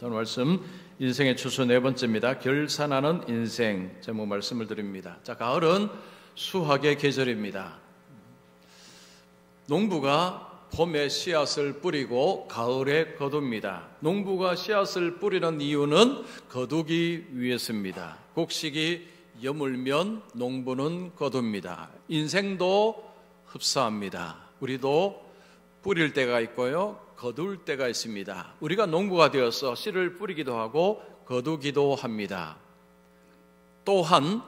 오늘 말씀 인생의 추수 네 번째입니다. 결산하는 인생 제목 말씀을 드립니다. 자, 가을은 수확의 계절입니다. 농부가 봄에 씨앗을 뿌리고 가을에 거둡니다. 농부가 씨앗을 뿌리는 이유는 거두기 위해서입니다. 곡식이 여물면 농부는 거둡니다. 인생도 흡사합니다. 우리도 뿌릴 때가 있고요, 거둘 때가 있습니다. 우리가 농부가 되어서 씨를 뿌리기도 하고 거두기도 합니다. 또한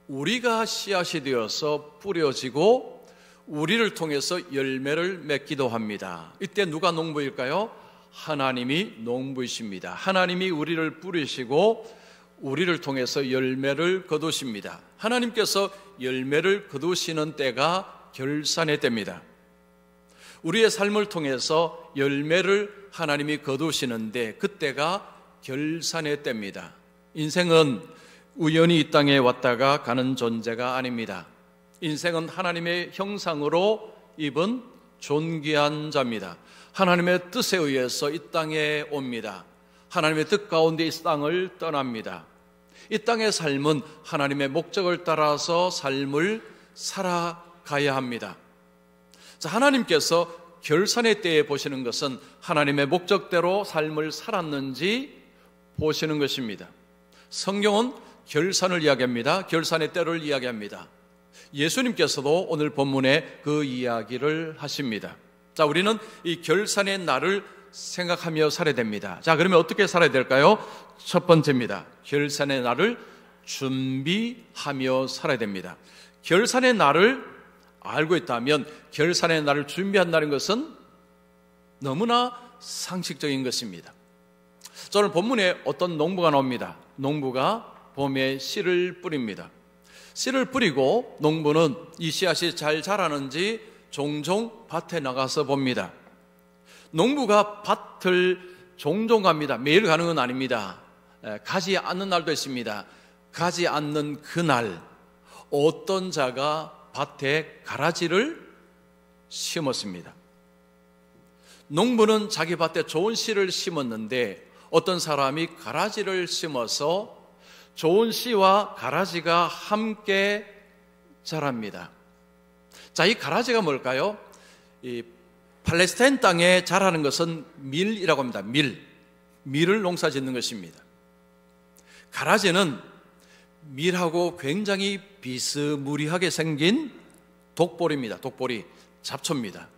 우리가 씨앗이 되어서 뿌려지고 우리를 통해서 열매를 맺기도 합니다. 이때 누가 농부일까요? 하나님이 농부이십니다. 하나님이 우리를 뿌리시고 우리를 통해서 열매를 거두십니다. 하나님께서 열매를 거두시는 때가 결산의 때입니다. 우리의 삶을 통해서 열매를 하나님이 거두시는데 그때가 결산의 때입니다. 인생은 우연히 이 땅에 왔다가 가는 존재가 아닙니다. 인생은 하나님의 형상으로 입은 존귀한 자입니다. 하나님의 뜻에 의해서 이 땅에 옵니다. 하나님의 뜻 가운데 이 땅을 떠납니다. 이 땅의 삶은 하나님의 목적을 따라서 삶을 살아가야 합니다. 자, 하나님께서 결산의 때에 보시는 것은 하나님의 목적대로 삶을 살았는지 보시는 것입니다. 성경은 결산을 이야기합니다. 결산의 때를 이야기합니다. 예수님께서도 오늘 본문에 그 이야기를 하십니다. 자, 우리는 이 결산의 날을 생각하며 살아야 됩니다. 자, 그러면 어떻게 살아야 될까요? 첫 번째입니다. 결산의 날을 준비하며 살아야 됩니다. 결산의 날을 알고 있다면 결산의 날을 준비한다는 것은 너무나 상식적인 것입니다. 오늘 본문에 어떤 농부가 나옵니다. 농부가 봄에 씨를 뿌립니다. 씨를 뿌리고 농부는 이 씨앗이 잘 자라는지 종종 밭에 나가서 봅니다. 농부가 밭을 종종 갑니다. 매일 가는 건 아닙니다. 가지 않는 날도 있습니다. 가지 않는 그날 어떤 자가 밭에 가라지를 심었습니다. 농부는 자기 밭에 좋은 씨를 심었는데 어떤 사람이 가라지를 심어서 좋은 씨와 가라지가 함께 자랍니다. 자, 이 가라지가 뭘까요? 이 팔레스타인 땅에 자라는 것은 밀이라고 합니다. 밀을 농사 짓는 것입니다. 가라지는 밀하고 굉장히 비스무리하게 생긴 독보리입니다. 독보리, 잡초입니다.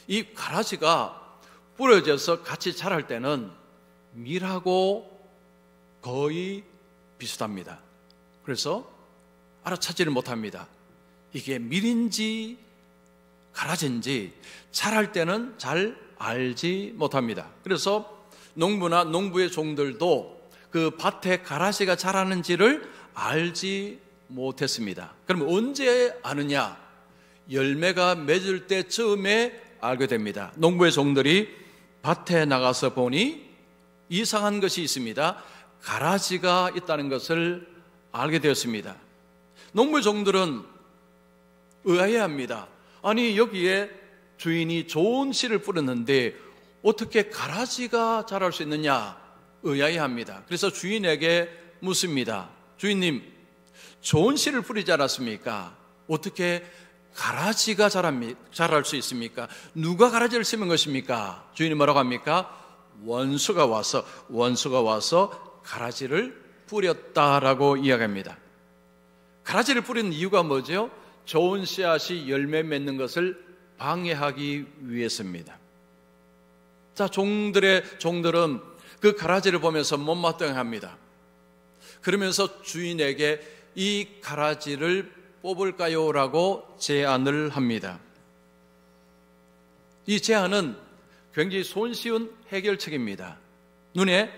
이 가라지가 뿌려져서 같이 자랄 때는 밀하고 거의 비슷합니다. 그래서 알아차지를 못합니다. 이게 밀인지 가라지인지 자랄 때는 잘 알지 못합니다. 그래서 농부나 농부의 종들도 그 밭에 가라지가 자라는지를 알지 못했습니다. 그럼 언제 아느냐? 열매가 맺을 때쯤에 알게 됩니다. 농부의 종들이 밭에 나가서 보니 이상한 것이 있습니다. 가라지가 있다는 것을 알게 되었습니다. 농부의 종들은 의아해합니다. 아니, 여기에 주인이 좋은 씨를 뿌렸는데 어떻게 가라지가 자랄 수 있느냐? 의아해합니다. 그래서 주인에게 묻습니다. 주인님, 좋은 씨를 뿌리지 않았습니까? 어떻게 가라지가 자랄 수 있습니까? 누가 가라지를 심은 것입니까? 주인이 뭐라고 합니까? 원수가 와서 가라지를 뿌렸다라고 이야기합니다. 가라지를 뿌리는 이유가 뭐죠? 좋은 씨앗이 열매 맺는 것을 방해하기 위해서입니다. 자, 종들은 그 가라지를 보면서 못마땅해합니다. 그러면서 주인에게 이 가라지를 뽑을까요? 라고 제안을 합니다. 이 제안은 굉장히 손쉬운 해결책입니다. 눈에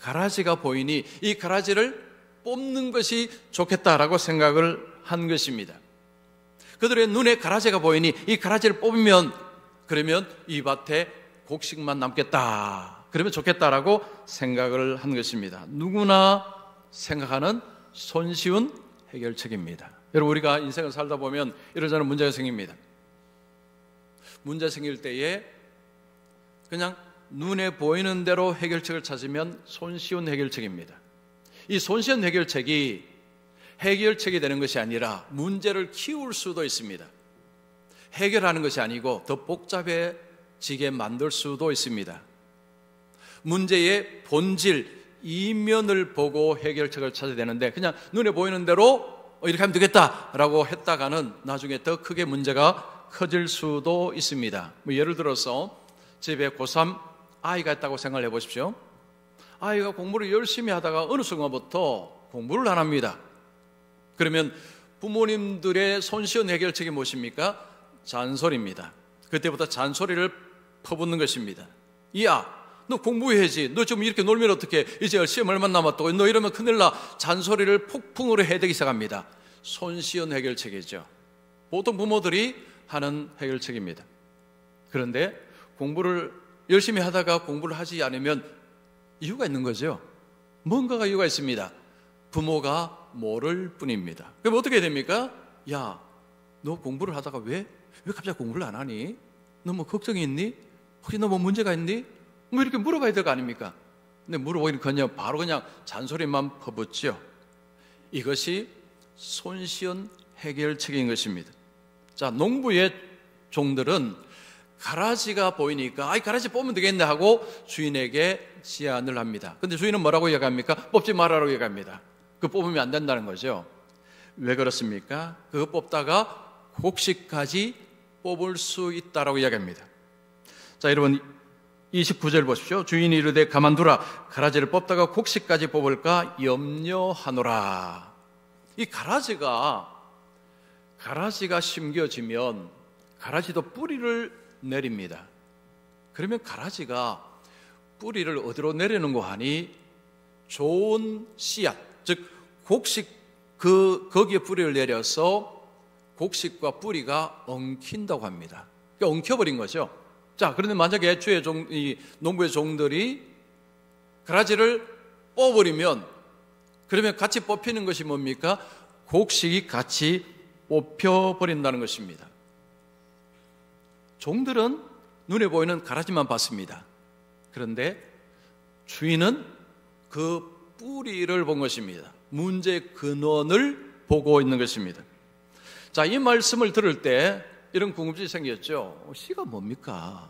가라지가 보이니 이 가라지를 뽑는 것이 좋겠다라고 생각을 한 것입니다. 그들의 눈에 가라지가 보이니 이 가라지를 뽑으면 그러면 이 밭에 곡식만 남겠다. 그러면 좋겠다라고 생각을 한 것입니다. 누구나 생각하는 손쉬운 해결책입니다. 여러분, 우리가 인생을 살다 보면 이러저런 문제가 생깁니다. 문제 생길 때에 그냥 눈에 보이는 대로 해결책을 찾으면 손쉬운 해결책입니다. 이 손쉬운 해결책이 해결책이 되는 것이 아니라 문제를 키울 수도 있습니다. 해결하는 것이 아니고 더 복잡해지게 만들 수도 있습니다. 문제의 본질, 이면을 보고 해결책을 찾아야 되는데 그냥 눈에 보이는 대로 이렇게 하면 되겠다라고 했다가는 나중에 더 크게 문제가 커질 수도 있습니다. 예를 들어서 집에 고3 아이가 있다고 생각을 해보십시오. 아이가 공부를 열심히 하다가 어느 순간부터 공부를 안 합니다. 그러면 부모님들의 손쉬운 해결책이 무엇입니까? 잔소리입니다. 그때부터 잔소리를 퍼붓는 것입니다. 야, 너 공부해야지. 너 좀 이렇게 놀면 어떡해? 이제 시험 얼마 남았다고. 너 이러면 큰일 나. 잔소리를 폭풍으로 해대기 시작합니다. 손쉬운 해결책이죠. 보통 부모들이 하는 해결책입니다. 그런데 공부를 열심히 하다가 공부를 하지 않으면 이유가 있는 거죠. 뭔가가 이유가 있습니다. 부모가 모를 뿐입니다. 그럼 어떻게 됩니까? 야, 너 공부를 하다가 왜 갑자기 공부를 안 하니? 너 뭐 걱정이 있니? 혹시 너 뭐 문제가 있니? 뭐 이렇게 물어봐야 될 거 아닙니까? 근데 물어보기는 그냥 바로 그냥 잔소리만 퍼붓죠. 이것이 손쉬운 해결책인 것입니다. 자, 농부의 종들은 가라지가 보이니까 아이 가라지 뽑으면 되겠네 하고 주인에게 제안을 합니다. 근데 주인은 뭐라고 얘기합니까? 뽑지 말라고 얘기합니다. 그거 뽑으면 안 된다는 거죠. 왜 그렇습니까? 그거 뽑다가 곡식까지 뽑을 수 있다라고 이야기합니다. 자, 여러분 29절 보십시오. 주인이 이르되 가만두라. 가라지를 뽑다가 곡식까지 뽑을까 염려하노라. 이 가라지가 심겨지면 가라지도 뿌리를 내립니다. 그러면 가라지가 뿌리를 어디로 내리는고 하니 좋은 씨앗, 즉 곡식 거기에 뿌리를 내려서 곡식과 뿌리가 엉킨다고 합니다. 그러니까 엉켜버린 거죠. 자, 그런데 만약에 이 농부의 종들이 가라지를 뽑아버리면 그러면 같이 뽑히는 것이 뭡니까? 곡식이 같이 뽑혀버린다는 것입니다. 종들은 눈에 보이는 가라지만 봤습니다. 그런데 주인은 그 뿌리를 본 것입니다. 문제의 근원을 보고 있는 것입니다. 자, 이 말씀을 들을 때 이런 궁금증이 생겼죠. 씨가 뭡니까?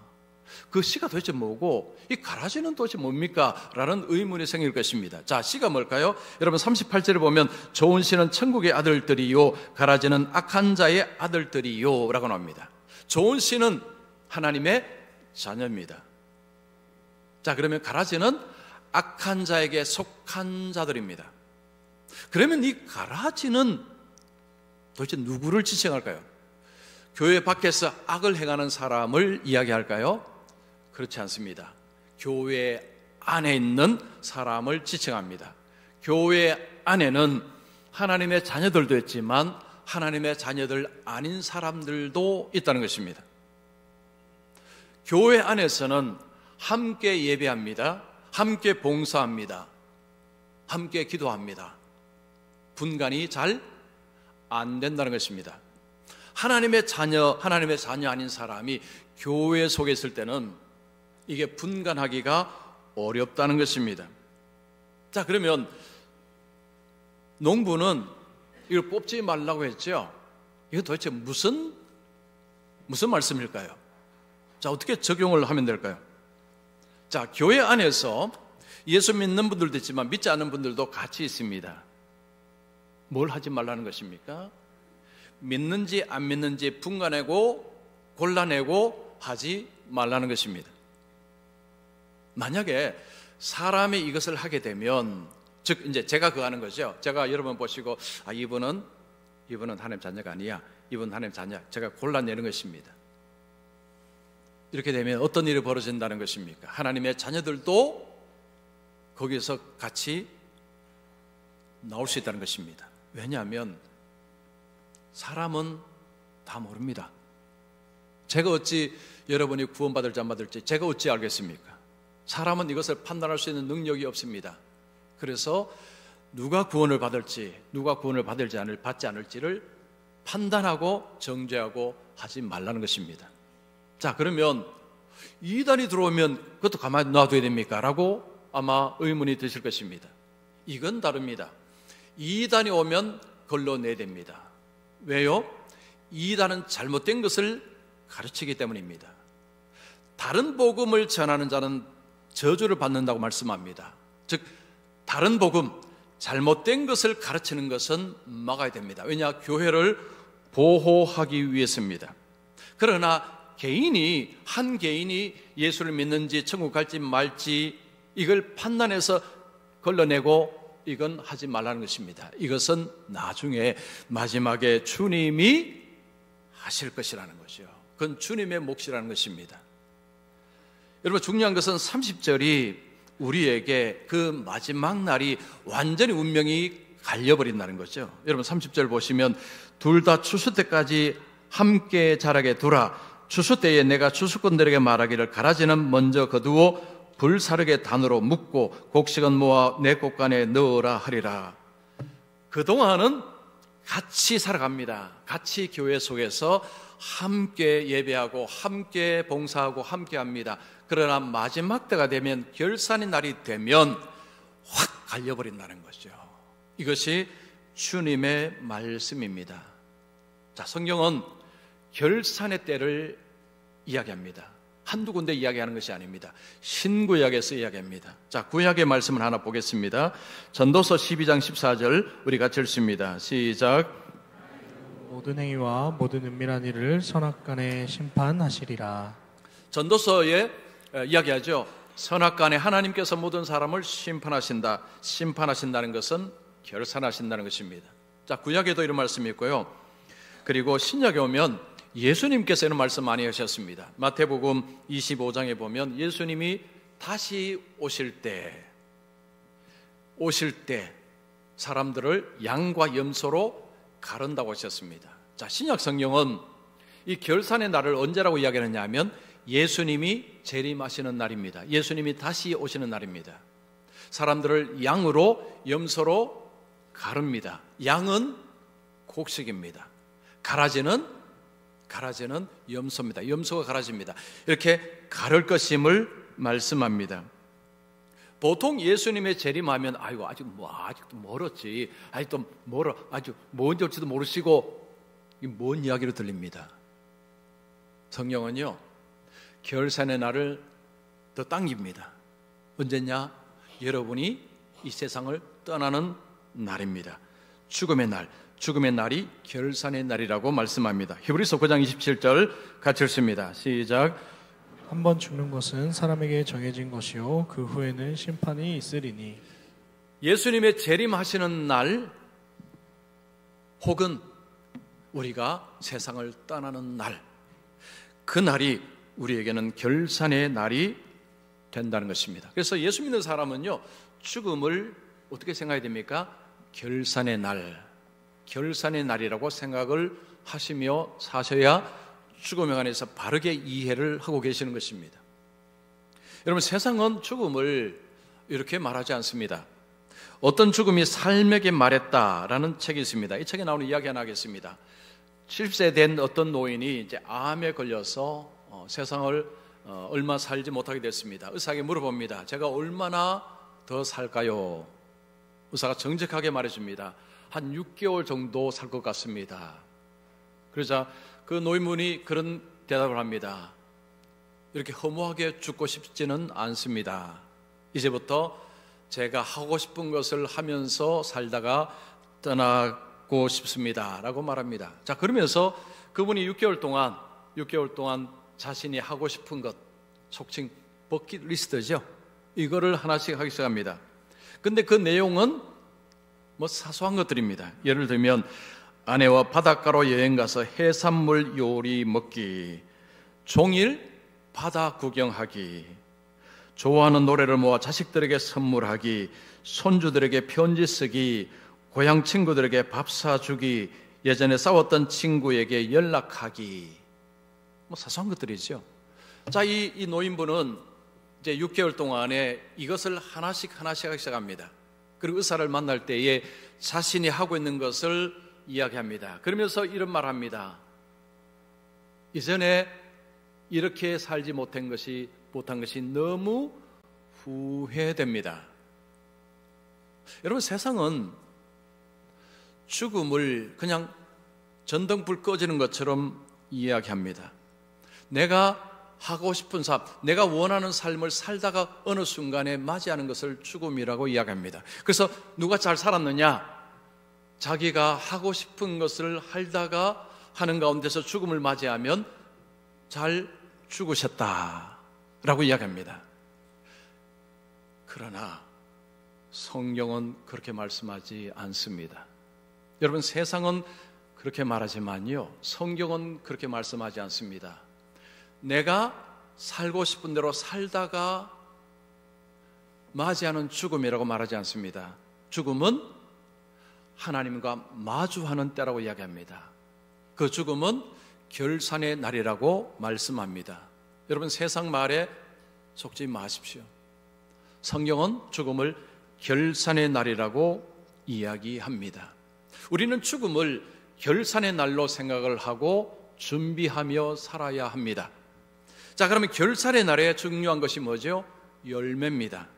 그 씨가 도대체 뭐고 이 가라지는 도대체 뭡니까? 라는 의문이 생길 것입니다. 자, 씨가 뭘까요? 여러분 38절에 보면 좋은 씨는 천국의 아들들이요 가라지는 악한 자의 아들들이요 라고 나옵니다. 좋은 씨는 하나님의 자녀입니다. 자, 그러면 가라지는 악한 자에게 속한 자들입니다. 그러면 이 가라지는 도대체 누구를 지칭할까요? 교회 밖에서 악을 행하는 사람을 이야기할까요? 그렇지 않습니다. 교회 안에 있는 사람을 지칭합니다. 교회 안에는 하나님의 자녀들도 있지만 하나님의 자녀들 아닌 사람들도 있다는 것입니다. 교회 안에서는 함께 예배합니다. 함께 봉사합니다. 함께 기도합니다. 분간이 잘 안 된다는 것입니다. 하나님의 자녀 아닌 사람이 교회 속에 있을 때는 이게 분간하기가 어렵다는 것입니다. 자, 그러면 농부는 이걸 뽑지 말라고 했죠. 이거 도대체 무슨 말씀일까요? 자, 어떻게 적용을 하면 될까요? 자, 교회 안에서 예수 믿는 분들도 있지만 믿지 않는 분들도 같이 있습니다. 뭘 하지 말라는 것입니까? 믿는지 안 믿는지 분간하고 골라내고 하지 말라는 것입니다. 만약에 사람이 이것을 하게 되면, 즉 이제 제가 그거 하는 거죠. 제가 여러분 보시고 이분은 하나님 자녀가 아니야. 이분은 하나님 자녀. 제가 골라내는 것입니다. 이렇게 되면 어떤 일이 벌어진다는 것입니까? 하나님의 자녀들도 거기서 같이 나올 수 있다는 것입니다. 왜냐하면 사람은 다 모릅니다. 제가 어찌 여러분이 구원받을지 안 받을지 제가 어찌 알겠습니까? 사람은 이것을 판단할 수 있는 능력이 없습니다. 그래서 누가 구원을 받을지, 누가 구원을 받지 않을지를 판단하고 정죄하고 하지 말라는 것입니다. 자, 그러면 이단이 들어오면 그것도 가만히 놔둬야 됩니까? 라고 아마 의문이 드실 것입니다. 이건 다릅니다. 이단이 오면 걸러내야 됩니다. 왜요? 이단은 잘못된 것을 가르치기 때문입니다. 다른 복음을 전하는 자는 저주를 받는다고 말씀합니다. 즉 다른 복음, 잘못된 것을 가르치는 것은 막아야 됩니다. 왜냐? 교회를 보호하기 위해서입니다. 그러나 한 개인이 예수를 믿는지 천국 갈지 말지 이걸 판단해서 걸러내고 이건 하지 말라는 것입니다. 이것은 나중에 마지막에 주님이 하실 것이라는 거죠. 그건 주님의 몫이라는 것입니다. 여러분, 중요한 것은 30절이 우리에게 그 마지막 날이 완전히 운명이 갈려버린다는 거죠. 여러분 30절 보시면 둘 다 추수 때까지 함께 자라게 두라. 추수 때에 내가 추수꾼들에게 말하기를 가라지는 먼저 거두어 불사르게 단으로 묶고 곡식은 모아 내 곡간에 넣으라 하리라. 그동안은 같이 살아갑니다. 같이 교회 속에서 함께 예배하고 함께 봉사하고 함께 합니다. 그러나 마지막 때가 되면, 결산의 날이 되면 확 갈려버린다는 거죠. 이것이 주님의 말씀입니다. 자, 성경은 결산의 때를 이야기합니다. 한두 군데 이야기하는 것이 아닙니다. 신구약에서 이야기합니다. 자, 구약의 말씀을 하나 보겠습니다. 전도서 12장 14절 우리 같이 읽습니다. 시작. 모든 행위와 모든 은밀한 일을 선악간에 심판하시리라. 전도서에 이야기하죠. 선악간에 하나님께서 모든 사람을 심판하신다. 심판하신다는 것은 결산하신다는 것입니다. 자, 구약에도 이런 말씀이 있고요. 그리고 신약에 오면 예수님께서 이런 말씀 많이 하셨습니다. 마태복음 25장에 보면 예수님이 다시 오실 때 사람들을 양과 염소로 가른다고 하셨습니다. 자, 신약 성경은 이 결산의 날을 언제라고 이야기하느냐 하면 예수님이 재림하시는 날입니다. 예수님이 다시 오시는 날입니다. 사람들을 양으로 염소로 가릅니다. 양은 곡식입니다. 가라지는 염소입니다. 염소가 가라집니다. 이렇게 가를 것임을 말씀합니다. 보통 예수님의 재림하면 아직도 멀었지. 아직도 멀어. 아주 뭔지 올지도 모르시고 뭔 이야기로 들립니다. 성경은요, 결산의 날을 더 당깁니다. 언제냐? 여러분이 이 세상을 떠나는 날입니다. 죽음의 날이 결산의 날이라고 말씀합니다. 히브리서 9장 27절 같이 읽습니다. 시작. 한 번 죽는 것은 사람에게 정해진 것이요 그 후에는 심판이 있으리니. 예수님의 재림하시는 날, 혹은 우리가 세상을 떠나는 날, 그 날이 우리에게는 결산의 날이 된다는 것입니다. 그래서 예수 믿는 사람은요, 죽음을 어떻게 생각해야 됩니까? 결산의 날이라고 생각을 하시며 사셔야 죽음에 관해서 바르게 이해를 하고 계시는 것입니다. 여러분, 세상은 죽음을 이렇게 말하지 않습니다. 어떤 죽음이 삶에게 말했다라는 책이 있습니다. 이 책에 나오는 이야기 하나 하겠습니다. 70세 된 어떤 노인이 이제 암에 걸려서 세상을 얼마 살지 못하게 됐습니다. 의사에게 물어봅니다. 제가 얼마나 더 살까요? 의사가 정직하게 말해줍니다. 한 6개월 정도 살 것 같습니다. 그러자 그 노인분이 그런 대답을 합니다. 이렇게 허무하게 죽고 싶지는 않습니다. 이제부터 제가 하고 싶은 것을 하면서 살다가 떠나고 싶습니다 라고 말합니다. 자, 그러면서 그분이 6개월 동안 자신이 하고 싶은 것, 속칭 버킷리스트죠, 이거를 하나씩 하기 시작합니다. 근데 그 내용은 사소한 것들입니다. 예를 들면 아내와 바닷가로 여행가서 해산물 요리 먹기, 종일 바다 구경하기, 좋아하는 노래를 모아 자식들에게 선물하기, 손주들에게 편지 쓰기, 고향 친구들에게 밥 사주기, 예전에 싸웠던 친구에게 연락하기, 사소한 것들이죠. 자, 이 노인분은 이제 6개월 동안에 이것을 하나씩 하기 시작합니다. 그리고 의사를 만날 때에 자신이 하고 있는 것을 이야기합니다. 그러면서 이런 말 합니다. 이전에 이렇게 살지 못한 것이 너무 후회됩니다. 여러분, 세상은 죽음을 그냥 전등불 꺼지는 것처럼 이야기합니다. 내가 하고 싶은 삶, 내가 원하는 삶을 살다가 어느 순간에 맞이하는 것을 죽음이라고 이야기합니다. 그래서 누가 잘 살았느냐? 자기가 하고 싶은 것을 하다가 하는 가운데서 죽음을 맞이하면 잘 죽으셨다라고 이야기합니다. 그러나 성경은 그렇게 말씀하지 않습니다. 여러분, 세상은 그렇게 말하지만요, 성경은 그렇게 말씀하지 않습니다. 내가 살고 싶은 대로 살다가 맞이하는 죽음이라고 말하지 않습니다. 죽음은 하나님과 마주하는 때라고 이야기합니다. 그 죽음은 결산의 날이라고 말씀합니다. 여러분, 세상 말에 속지 마십시오. 성경은 죽음을 결산의 날이라고 이야기합니다. 우리는 죽음을 결산의 날로 생각을 하고 준비하며 살아야 합니다. 자, 그러면 결산의 날에 중요한 것이 뭐죠? 열매입니다.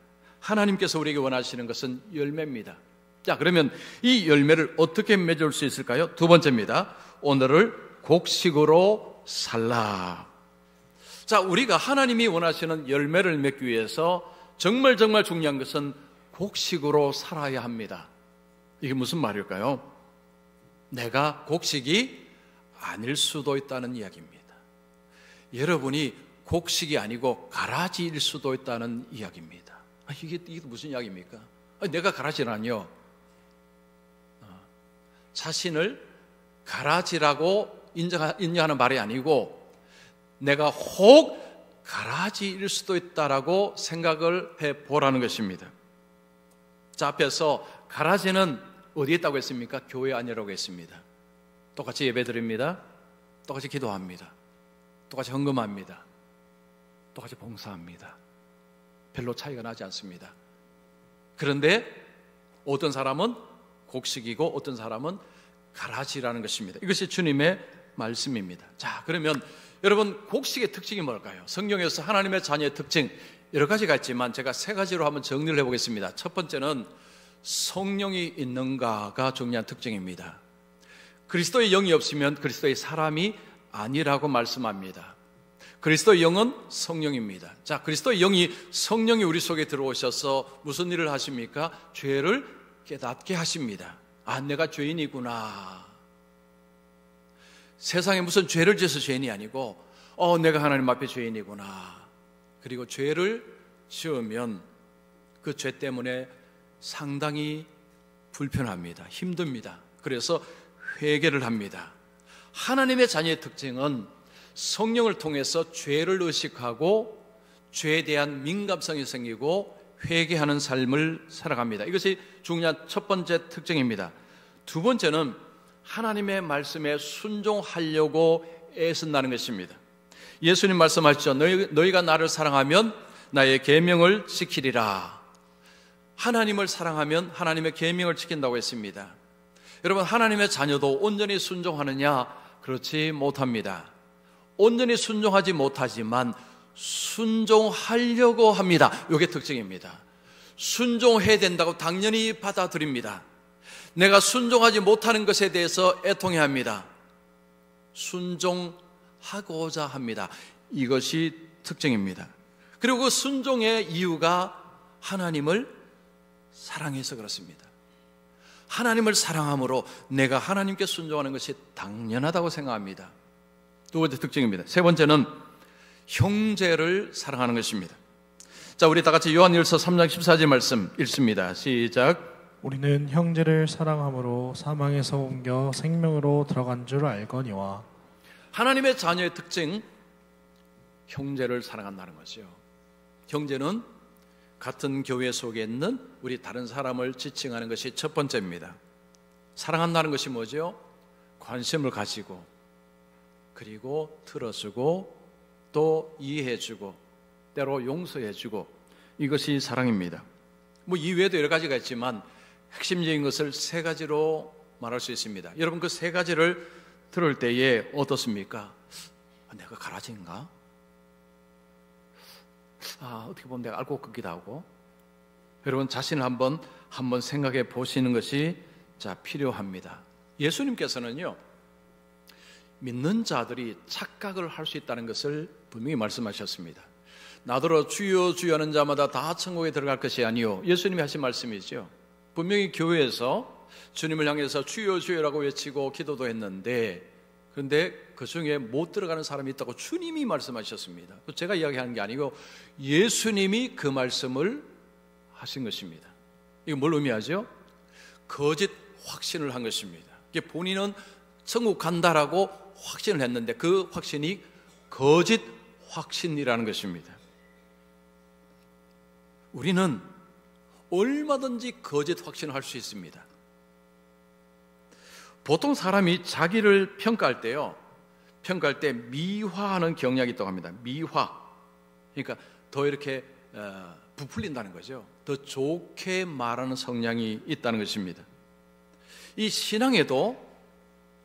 하나님께서 우리에게 원하시는 것은 열매입니다. 자, 그러면 이 열매를 어떻게 맺을 수 있을까요? 두 번째입니다. 오늘을 곡식으로 살라. 자, 우리가 하나님이 원하시는 열매를 맺기 위해서 정말 중요한 것은 곡식으로 살아야 합니다. 이게 무슨 말일까요? 내가 곡식이 아닐 수도 있다는 이야기입니다. 여러분이 곡식이 아니고 가라지일 수도 있다는 이야기입니다. 이게 무슨 이야기입니까? 내가 가라지라뇨. 자신을 가라지라고 인정하는 말이 아니고 내가 혹 가라지일 수도 있다라고 생각을 해보라는 것입니다. 자, 앞에서 가라지는 어디에 있다고 했습니까? 교회 안이라고 했습니다. 똑같이 예배드립니다. 똑같이 기도합니다. 똑같이 헌금합니다. 똑같이 봉사합니다. 별로 차이가 나지 않습니다. 그런데 어떤 사람은 곡식이고 어떤 사람은 가라지라는 것입니다. 이것이 주님의 말씀입니다. 자, 그러면 여러분, 곡식의 특징이 뭘까요? 성경에서 하나님의 자녀의 특징 여러 가지가 있지만 제가 세 가지로 한번 정리를 해보겠습니다. 첫 번째는 성령이 있는가가 중요한 특징입니다. 그리스도의 영이 없으면 그리스도의 사람이 아니라고 말씀합니다. 그리스도의 영은 성령입니다. 자, 그리스도의 영이 성령이 우리 속에 들어오셔서 무슨 일을 하십니까? 죄를 깨닫게 하십니다. 아, 내가 죄인이구나. 세상에 무슨 죄를 지어서 죄인이 아니고 내가 하나님 앞에 죄인이구나. 그리고 죄를 지으면 그 죄 때문에 상당히 불편합니다. 힘듭니다. 그래서 회개를 합니다. 하나님의 자녀의 특징은 성령을 통해서 죄를 의식하고 죄에 대한 민감성이 생기고 회개하는 삶을 살아갑니다. 이것이 중요한 첫 번째 특징입니다. 두 번째는 하나님의 말씀에 순종하려고 애쓴다는 것입니다. 예수님 말씀하셨죠. 너희가 나를 사랑하면 나의 계명을 지키리라. 하나님을 사랑하면 하나님의 계명을 지킨다고 했습니다. 여러분, 하나님의 자녀도 온전히 순종하느냐? 그렇지 못합니다. 온전히 순종하지 못하지만 순종하려고 합니다. 이게 특징입니다. 순종해야 된다고 당연히 받아들입니다. 내가 순종하지 못하는 것에 대해서 애통해합니다. 순종하고자 합니다. 이것이 특징입니다. 그리고 그 순종의 이유가 하나님을 사랑해서 그렇습니다. 하나님을 사랑함으로 내가 하나님께 순종하는 것이 당연하다고 생각합니다. 두 번째 특징입니다. 세 번째는 형제를 사랑하는 것입니다. 자, 우리 다 같이 요한일서 3장 14절 말씀 읽습니다. 시작. 우리는 형제를 사랑함으로 사망에서 옮겨 생명으로 들어간 줄 알거니와. 하나님의 자녀의 특징, 형제를 사랑한다는 것이요. 형제는 같은 교회 속에 있는 우리 다른 사람을 지칭하는 것이 첫 번째입니다. 사랑한다는 것이 뭐죠? 관심을 가지고, 그리고 들어주고, 또 이해해주고, 때로 용서해주고, 이것이 사랑입니다. 뭐 이외에도 여러 가지가 있지만 핵심적인 것을 세 가지로 말할 수 있습니다. 여러분, 그 세 가지를 들을 때에 어떻습니까? 내가 가라지인가? 어떻게 보면 내가 알고 끄기도 하고. 여러분 자신을 한번 생각해 보시는 것이 필요합니다. 예수님께서는요, 믿는 자들이 착각을 할 수 있다는 것을 분명히 말씀하셨습니다. 나더러 주여 주여 하는 자마다 다 천국에 들어갈 것이 아니요. 예수님이 하신 말씀이죠. 분명히 교회에서 주님을 향해서 주여 주여라고 외치고 기도도 했는데, 그런데 그 중에 못 들어가는 사람이 있다고 주님이 말씀하셨습니다. 제가 이야기하는 게 아니고 예수님이 그 말씀을 하신 것입니다. 이거 뭘 의미하죠? 거짓 확신을 한 것입니다. 이게 본인은 천국 간다라고 확신을 했는데 그 확신이 거짓 확신이라는 것입니다. 우리는 얼마든지 거짓 확신을 할 수 있습니다. 보통 사람이 자기를 평가할 때요, 평가할 때 미화하는 경향이 있다고 합니다. 미화. 그러니까 더 이렇게 부풀린다는 거죠. 더 좋게 말하는 성향이 있다는 것입니다. 이 신앙에도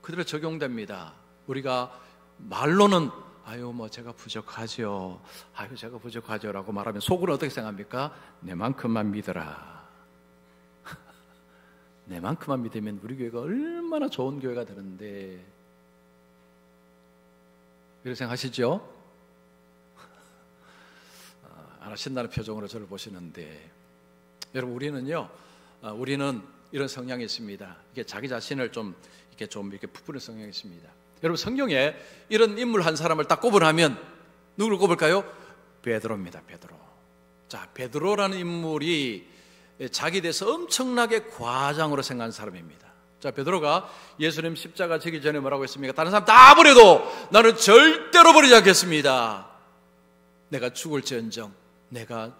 그대로 적용됩니다. 우리가 말로는 제가 부족하죠. 제가 부족하죠라고 말하면 속으로 어떻게 생각합니까? 내만큼만 믿어라. 내만큼만 믿으면 우리 교회가 얼마나 좋은 교회가 되는데. 이렇게 생각하시죠? 안 하신다는 표정으로 저를 보시는데, 여러분 우리는 이런 성향이 있습니다. 이게 자기 자신을 이렇게 부풀리는 성향이 있습니다. 여러분 성경에 이런 인물 한 사람을 딱 꼽으라면 누구를 꼽을까요? 베드로입니다. 베드로. 베드로라는 인물이 자기 대해서 엄청나게 과장으로 생각하는 사람입니다. 베드로가 예수님 십자가 지기 전에 뭐라고 했습니까? 다른 사람 다 버려도 나는 절대로 버리지 않겠습니다. 내가 죽을지언정, 내가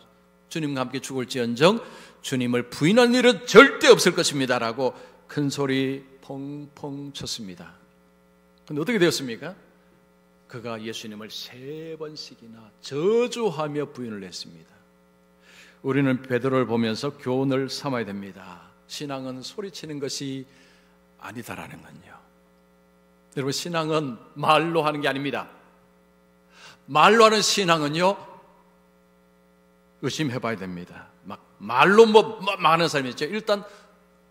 주님과 함께 죽을지언정 주님을 부인할 일은 절대 없을 것입니다 라고 큰 소리 펑펑 쳤습니다. 그런데 어떻게 되었습니까? 그가 예수님을 3번씩이나 저주하며 부인을 했습니다. 우리는 베드로를 보면서 교훈을 삼아야 됩니다. 신앙은 소리치는 것이 아니다라는 건요. 여러분 신앙은 말로 하는 게 아닙니다. 말로 하는 신앙은요, 의심해 봐야 됩니다. 말로 많은 사람이 있죠. 일단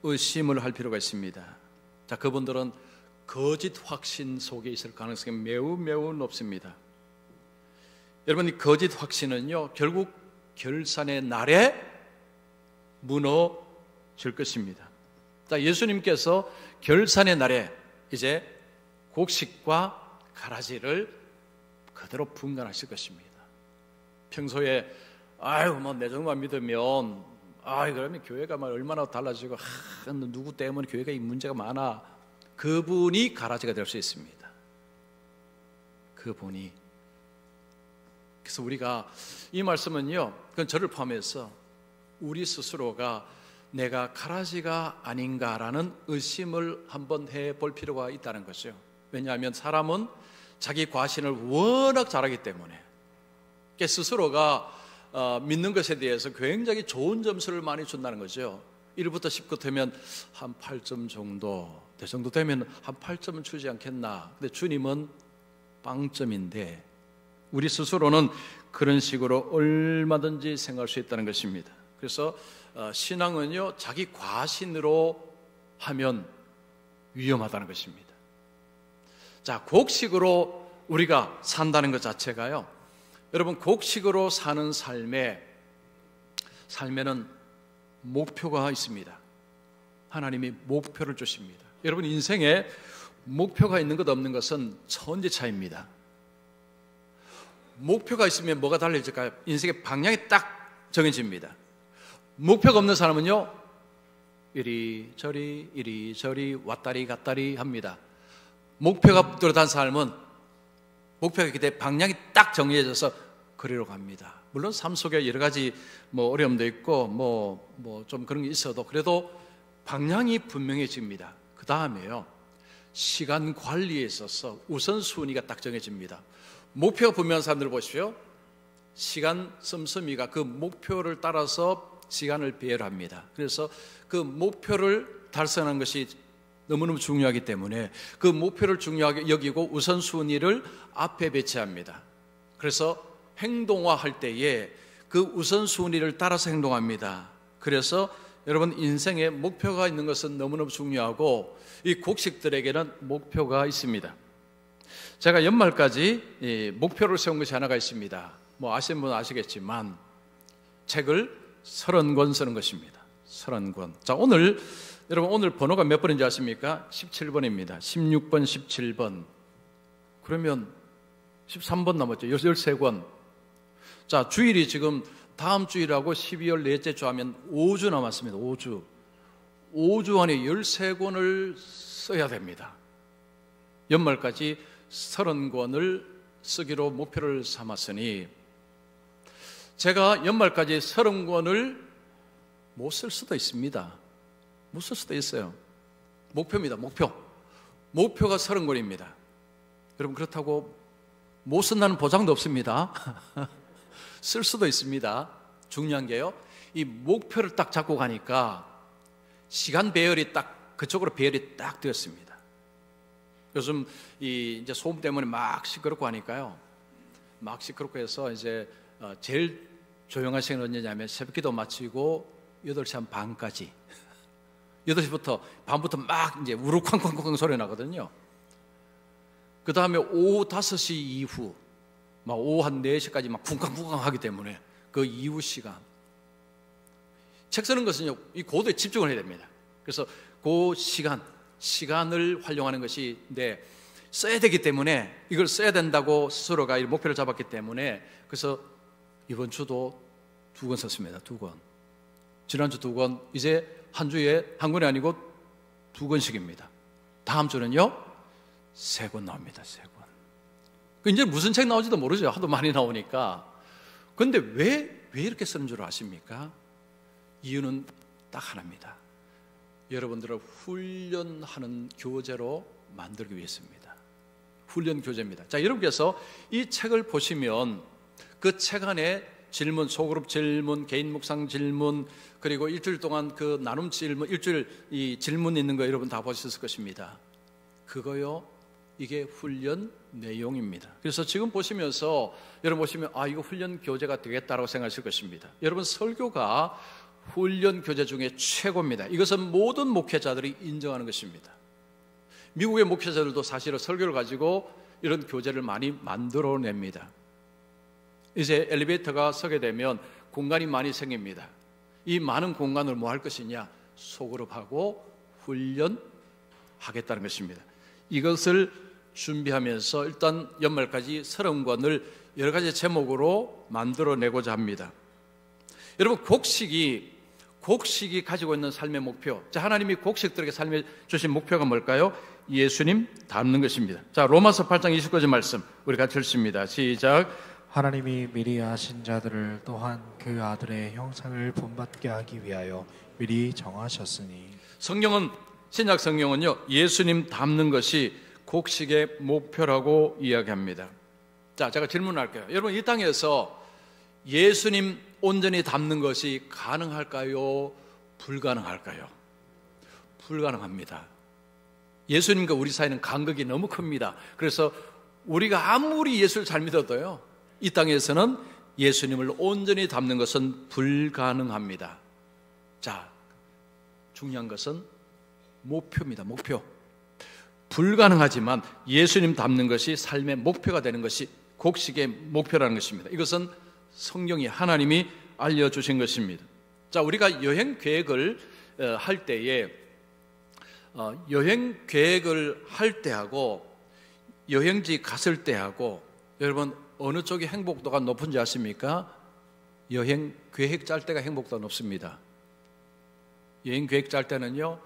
의심을 할 필요가 있습니다. 그분들은 거짓 확신 속에 있을 가능성이 매우 매우 높습니다. 여러분 이 거짓 확신은요, 결국 결산의 날에 무너질 것입니다. 예수님께서 결산의 날에 이제 곡식과 가라지를 그대로 분간하실 것입니다. 평소에 내 정도만 믿으면 그러면 교회가 얼마나 달라지고 누구 때문에 교회가 이 문제가 많아. 그분이 가라지가 될 수 있습니다. 그분이. 그래서 우리가 이 말씀은요, 그건 저를 포함해서 우리 스스로가 내가 가라지가 아닌가라는 의심을 한번 해볼 필요가 있다는 거죠. 왜냐하면 사람은 자기 과신을 워낙 잘하기 때문에 스스로가 믿는 것에 대해서 굉장히 좋은 점수를 많이 준다는 거죠. 1부터 10부 되면 한 8점 정도, 그 정도 되면 한 8점은 주지 않겠나. 근데 주님은 빵점인데 우리 스스로는 그런 식으로 얼마든지 생각할 수 있다는 것입니다. 그래서 신앙은요, 자기 과신으로 하면 위험하다는 것입니다. 곡식으로 우리가 산다는 것 자체가요, 여러분 곡식으로 사는 삶에는 목표가 있습니다. 하나님이 목표를 주십니다. 여러분 인생에 목표가 있는 것 없는 것은 천지 차이입니다. 목표가 있으면 뭐가 달라질까요? 인생의 방향이 딱 정해집니다. 목표가 없는 사람은요, 이리저리 왔다리 갔다리 합니다. 목표가 뚜렷한 삶은 목표가 있기 때문에 방향이 딱 정해져서 그리로 갑니다. 물론 삶 속에 여러 가지 어려움도 있고 좀 그런 게 있어도 그래도 방향이 분명해집니다. 그 다음에요, 시간 관리에 있어서 우선순위가 딱 정해집니다. 목표가 분명한 사람들 보십시오. 시간 씀씀이가 그 목표를 따라서 시간을 배열합니다. 그래서 그 목표를 달성하는 것이 너무너무 중요하기 때문에 그 목표를 중요하게 여기고 우선순위를 앞에 배치합니다. 그래서 행동화할 때에 그 우선순위를 따라서 행동합니다. 그래서 여러분 인생에 목표가 있는 것은 너무너무 중요하고 이 곡식들에게는 목표가 있습니다. 제가 연말까지 목표를 세운 것이 하나가 있습니다. 뭐 아시는 분은 아시겠지만 책을 30권 쓰는 것입니다. 30권. 자, 여러분 오늘 번호가 몇 번인지 아십니까? 17번입니다. 16번, 17번. 그러면 13번 남았죠. 13권. 자, 주일이 지금 다음 주일하고 12월 넷째 주 하면 5주 남았습니다. 5주. 5주 안에 13권을 써야 됩니다. 연말까지 30권을 쓰기로 목표를 삼았으니 제가 연말까지 30권을 못 쓸 수도 있습니다. 못 쓸 수도 있어요. 목표입니다. 목표가 30권입니다. 여러분 그렇다고 못 쓴다는 보장도 없습니다. 쓸 수도 있습니다. 중요한 게요, 이 목표를 딱 잡고 가니까 시간 배열이 딱 그쪽으로 배열이 딱 되었습니다. 요즘 이제 소음 때문에 막 시끄럽고 하니까요, 막 시끄럽고 해서 이제 제일 조용한 시간은 언제냐면 새벽기도 마치고 8시 한 반까지, 8시부터 밤부터 막 이제 우르쾅쾅쾅 소리 나거든요. 그 다음에 오후 5시 이후 막 오후 한 4시까지 막 쿵쾅쿵쾅 하기 때문에 그 이후 시간, 책 쓰는 것은요 이 고도에 집중을 해야 됩니다. 그래서 그 시간을 활용하는 것이 써야 되기 때문에 이걸 써야 된다고 스스로가 이 목표를 잡았기 때문에, 그래서 이번 주도 2권 썼습니다. 2권. 지난주 2권, 이제 한 주에 한 권이 아니고 2권씩입니다. 다음 주는요 3권 나옵니다. 3권. 이제 무슨 책 나올지도 모르죠. 하도 많이 나오니까. 그런데 왜 이렇게 쓰는 줄 아십니까? 이유는 딱 하나입니다. 여러분들을 훈련하는 교재로 만들기 위해서입니다. 훈련 교재입니다. 자, 여러분께서 이 책을 보시면 그 책 안에 질문, 소그룹 질문, 개인 묵상 질문, 그리고 일주일 동안 그 나눔 질문, 일주일 이 질문 있는 거 여러분 다 보셨을 것입니다. 그거요, 이게 훈련 내용입니다. 그래서 지금 보시면서 여러분 보시면 이거 훈련 교재가 되겠다라고 생각하실 것입니다. 여러분 설교가 훈련 교재 중에 최고입니다. 이것은 모든 목회자들이 인정하는 것입니다. 미국의 목회자들도 사실은 설교를 가지고 이런 교재를 많이 만들어냅니다. 이제 엘리베이터가 서게 되면 공간이 많이 생깁니다. 이 많은 공간을 뭐 할 것이냐? 소그룹하고 훈련하겠다는 것입니다. 이것을 준비하면서 일단 연말까지 30권을 여러 가지 제목으로 만들어내고자 합니다. 여러분 곡식이 가지고 있는 삶의 목표, 자, 하나님이 곡식들에게 삶에 주신 목표가 뭘까요? 예수님 닮는 것입니다. 자, 로마서 8장 29절 말씀 우리 같이 읽습니다. 시작. 하나님이 미리 아신 자들을 또한 그 아들의 형상을 본받게 하기 위하여 미리 정하셨으니. 신약 성경은요 예수님 닮는 것이 곡식의 목표라고 이야기합니다. 자, 제가 질문할게요. 여러분 이 땅에서 예수님 온전히 닮는 것이 가능할까요? 불가능할까요? 불가능합니다. 예수님과 우리 사이는 간극이 너무 큽니다. 그래서 우리가 아무리 예수를 잘 믿어도요 이 땅에서는 예수님을 온전히 닮는 것은 불가능합니다. 자, 중요한 것은 목표입니다. 목표. 불가능하지만 예수님 닮는 것이 삶의 목표가 되는 것이 곡식의 목표라는 것입니다. 이것은 성경이 하나님이 알려주신 것입니다. 자, 우리가 여행 계획을 할 때에 여행 계획을 할 때하고 여행지 갔을 때하고 여러분 어느 쪽이 행복도가 높은지 아십니까? 여행 계획 짤 때가 행복도가 높습니다. 여행 계획 짤 때는요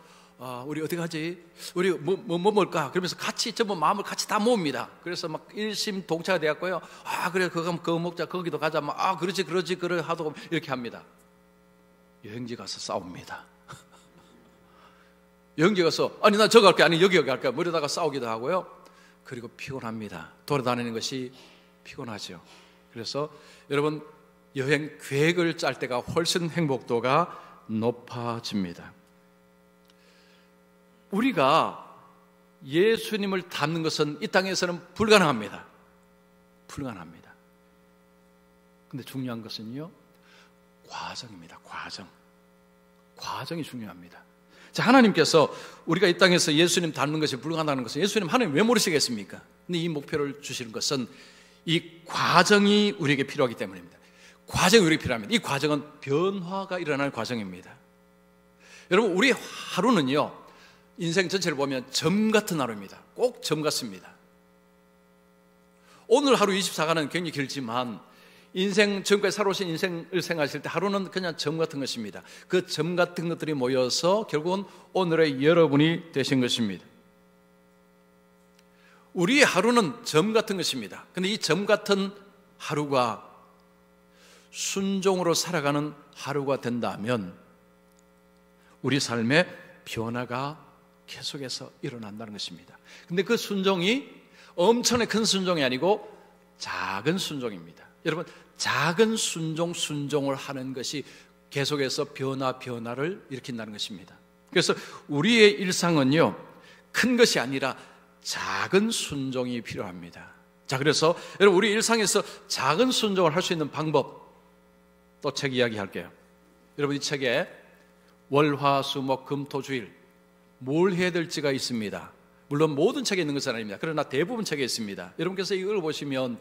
우리 어디 가지? 우리 뭐 먹을까? 그러면서 같이 전부 마음을 같이 다 모읍니다. 그래서 막 일심동체가 되었고요. 그래 그거 먹자, 거기도 가자. 막 그러지 그래 하도 이렇게 합니다. 여행지 가서 싸웁니다. 여행지 가서 나 저거 갈게, 아니 여기 갈게, 뭐 이러다가 싸우기도 하고요. 그리고 피곤합니다. 돌아다니는 것이 피곤하죠. 그래서 여러분 여행 계획을 짤 때가 훨씬 행복도가 높아집니다. 우리가 예수님을 닮는 것은 이 땅에서는 불가능합니다. 불가능합니다. 근데 중요한 것은요 과정입니다. 과정이 중요합니다. 자, 하나님께서 우리가 이 땅에서 예수님 닮는 것이 불가능하다는 것은 예수님 하나님 왜 모르시겠습니까? 근데 이 목표를 주시는 것은 이 과정이 우리에게 필요하기 때문입니다. 과정이 우리에게 필요합니다. 이 과정은 변화가 일어날 과정입니다. 여러분, 우리 하루는요, 인생 전체를 보면 점 같은 하루입니다. 꼭 점 같습니다. 오늘 하루 24시간은 굉장히 길지만 인생, 지금까지 살아오신 인생을 생각하실 때 하루는 그냥 점 같은 것입니다. 그 점 같은 것들이 모여서 결국은 오늘의 여러분이 되신 것입니다. 우리의 하루는 점 같은 것입니다. 근데 이 점 같은 하루가 순종으로 살아가는 하루가 된다면 우리 삶에 변화가 계속해서 일어난다는 것입니다. 근데 그 순종이 엄청나게 큰 순종이 아니고 작은 순종입니다. 여러분, 작은 순종을 하는 것이 계속해서 변화를 일으킨다는 것입니다. 그래서 우리의 일상은요, 큰 것이 아니라 작은 순종이 필요합니다. 자, 그래서 여러분, 우리 일상에서 작은 순종을 할 수 있는 방법, 또 책 이야기할게요. 여러분, 이 책에 월화수목금토주일 뭘 해야 될지가 있습니다. 물론 모든 책에 있는 것은 아닙니다. 그러나 대부분 책에 있습니다. 여러분께서 이걸 보시면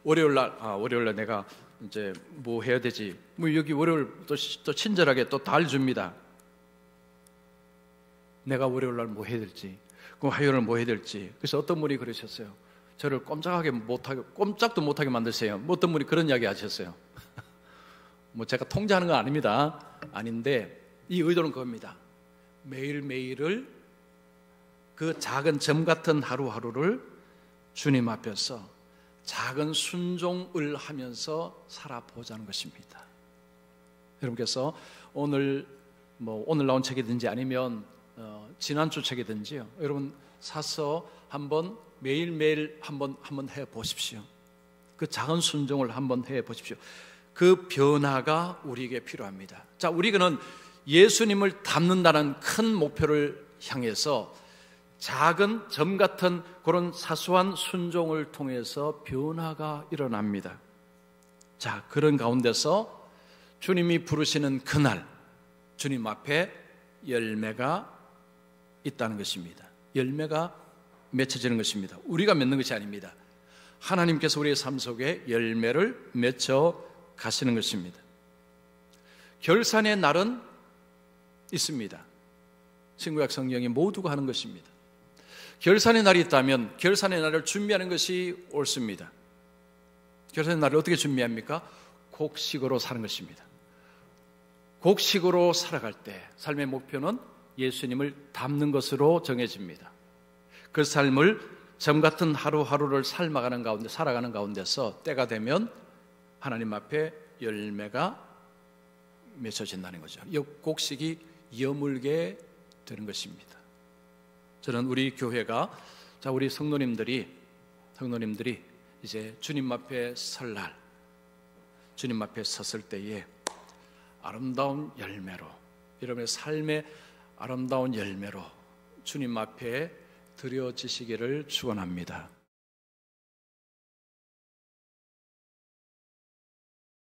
월요일날 내가 이제 뭐 해야 되지? 뭐 여기 월요일 또 친절하게 또 달 줍니다. 내가 월요일날 뭐 해야 될지, 그럼 화요일날 뭐 해야 될지. 그래서 어떤 분이 그러셨어요. 저를 꼼짝도 못하게 만드세요. 뭐 어떤 분이 그런 이야기 하셨어요. 뭐 제가 통제하는 건 아닙니다. 아닌데 이 의도는 그겁니다. 매일매일을 그 작은 점 같은 하루하루를 주님 앞에서 작은 순종을 하면서 살아보자는 것입니다. 여러분께서 오늘 나온 책이든지 아니면 지난주 책이든지요, 여러분 사서 한번 매일매일 한번 해보십시오. 그 작은 순종을 한번 해보십시오. 그 변화가 우리에게 필요합니다. 자, 우리는 예수님을 닮는다는 큰 목표를 향해서 작은 점 같은 그런 사소한 순종을 통해서 변화가 일어납니다. 자, 그런 가운데서 주님이 부르시는 그날 주님 앞에 열매가 있다는 것입니다. 열매가 맺혀지는 것입니다. 우리가 맺는 것이 아닙니다. 하나님께서 우리의 삶 속에 열매를 맺혀 가시는 것입니다. 결산의 날은 있습니다. 신구약 성경이 모두가 하는 것입니다. 결산의 날이 있다면 결산의 날을 준비하는 것이 옳습니다. 결산의 날을 어떻게 준비합니까? 곡식으로 사는 것입니다. 곡식으로 살아갈 때 삶의 목표는 예수님을 닮는 것으로 정해집니다. 그 삶을 점 같은 하루하루를 살아가는 가운데서 때가 되면 하나님 앞에 열매가 맺혀진다는 거죠. 이 곡식이 여물게 되는 것입니다. 저는 우리 교회가, 우리 성도님들이 이제 주님 앞에 설 날, 주님 앞에 섰을 때에 아름다운 열매로, 여러분의 삶의 아름다운 열매로 주님 앞에 드려지시기를 축원합니다.